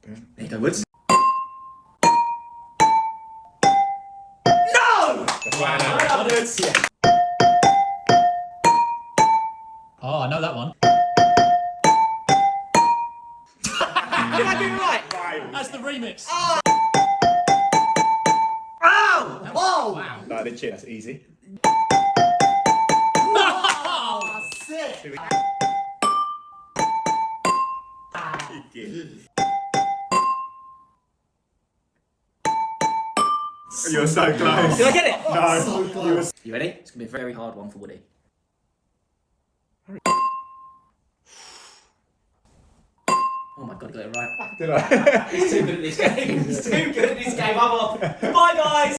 There you go, Woods. Wow. Woods. Yeah. Oh, I know that one. Did I do it right? That's the remix. Oh! Whoa! Wow. No, I didn't cheat. That's easy. Oh, sick! You're so close. Did I get it? No. So close. You You ready? It's gonna be a very hard one for Woody. Oh my god, I got it right. Did I? He's too good at this game. He's too good at this game. I'm off. Bye, guys.